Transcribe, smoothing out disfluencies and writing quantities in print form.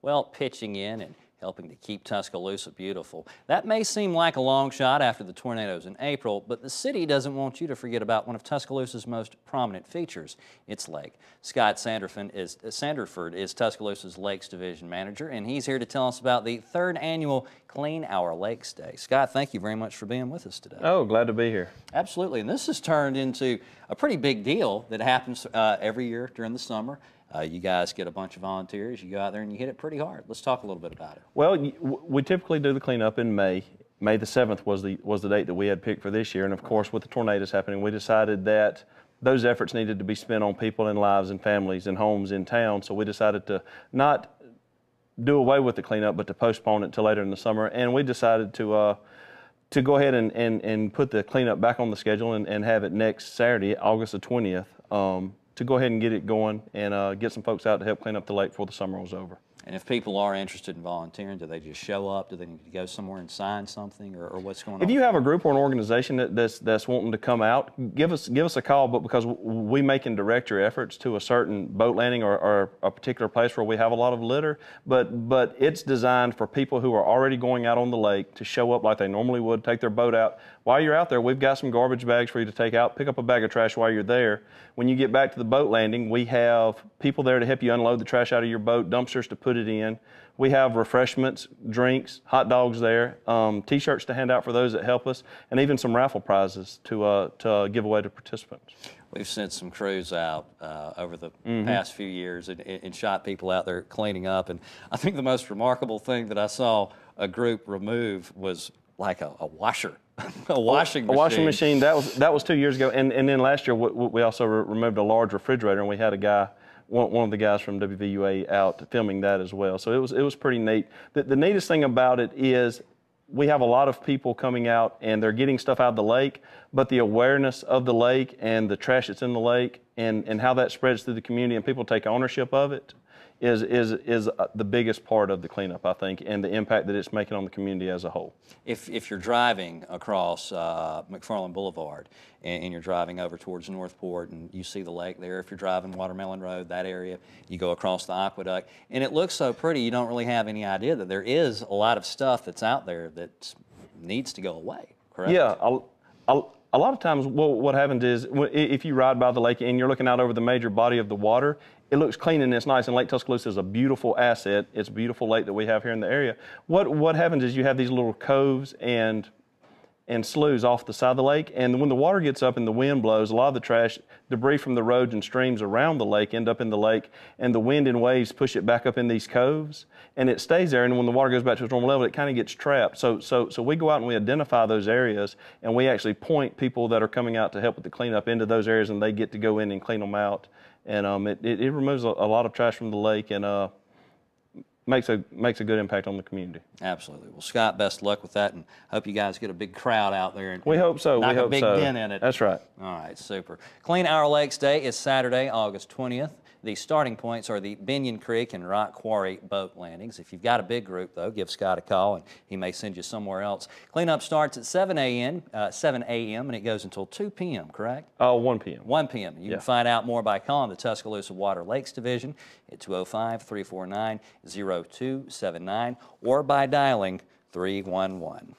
well, pitching in and helping to keep Tuscaloosa beautiful. That may seem like a long shot after the tornadoes in April, but the city doesn't want you to forget about one of Tuscaloosa's most prominent features, its lake. Scott Sanderford is Tuscaloosa's Lakes Division Manager, and he's here to tell us about the 3rd annual Clean Our Lakes Day. Scott, thank you very much for being with us today. Oh, glad to be here. Absolutely, and this has turned into a pretty big deal that happens every year during the summer. You guys get a bunch of volunteers, you go out there and you hit it pretty hard. Let's talk a little bit about it. Well, we typically do the cleanup in May. May the 7th was the date that we had picked for this year, and of course with the tornadoes happening, we decided that those efforts needed to be spent on people and lives and families and homes in town, so we decided to not do away with the cleanup, but to postpone it till later in the summer, and we decided to go ahead and put the cleanup back on the schedule and have it next Saturday, August the 20th, to go ahead and get it going and get some folks out to help clean up the lake before the summer was over. And if people are interested in volunteering, do they just show up? Do they need to go somewhere and sign something, or what's going on? If you have a group or an organization that's wanting to come out, give us a call, but because we make and direct your efforts to a certain boat landing or a particular place where we have a lot of litter, but it's designed for people who are already going out on the lake to show up like they normally would, take their boat out. While you're out there, we've got some garbage bags for you to take out. Pick up a bag of trash while you're there. When you get back to the boat landing, we have people there to help you unload the trash out of your boat, dumpsters to put it in. We have refreshments, drinks, hot dogs there, T-shirts to hand out for those that help us, and even some raffle prizes to give away to participants. We've sent some crews out over the past few years and shot people out there cleaning up. And I think the most remarkable thing that I saw a group remove was like a washer. A washing machine. That was 2 years ago, and then last year we also removed a large refrigerator, and we had a guy, one of the guys from WVUA, out filming that as well. So it was pretty neat. The neatest thing about it is we have a lot of people coming out and they're getting stuff out of the lake, but the awareness of the lake and the trash that's in the lake and how that spreads through the community and people take ownership of it is the biggest part of the cleanup, I think, and the impact that it's making on the community as a whole. If you're driving across McFarland Boulevard and you're driving over towards Northport and you see the lake there, if you're driving Watermelon Road, that area, you go across the aqueduct, and it looks so pretty, you don't really have any idea that there is a lot of stuff that's out there that needs to go away, correct? Yeah. A lot of times what happens is if you ride by the lake and you're looking out over the major body of the water, it looks clean and it's nice, and Lake Tuscaloosa is a beautiful asset. It's a beautiful lake that we have here in the area. What happens is you have these little coves and sloughs off the side of the lake, and when the water gets up and the wind blows, a lot of the trash, debris from the roads and streams around the lake end up in the lake, and the wind and waves push it back up in these coves, and it stays there, and when the water goes back to its normal level, it kind of gets trapped. So we go out and we identify those areas, and we actually point people that are coming out to help with the cleanup into those areas, and they get to go in and clean them out. And it removes a lot of trash from the lake and makes a good impact on the community. Absolutely. Well, Scott, best of luck with that, and hope you guys get a big crowd out there. And we hope so. Knock a big dent in it. That's right. All right, super. Clean Our Lakes Day is Saturday, August 20th. The starting points are the Binion Creek and Rock Quarry boat landings. If you've got a big group, though, give Scott a call, and he may send you somewhere else. Cleanup starts at 7 a.m., and it goes until 2 p.m., correct? 1 p.m. 1 p.m. You can find out more by calling the Tuscaloosa Water Lakes Division at 205-349-0279 or by dialing 311.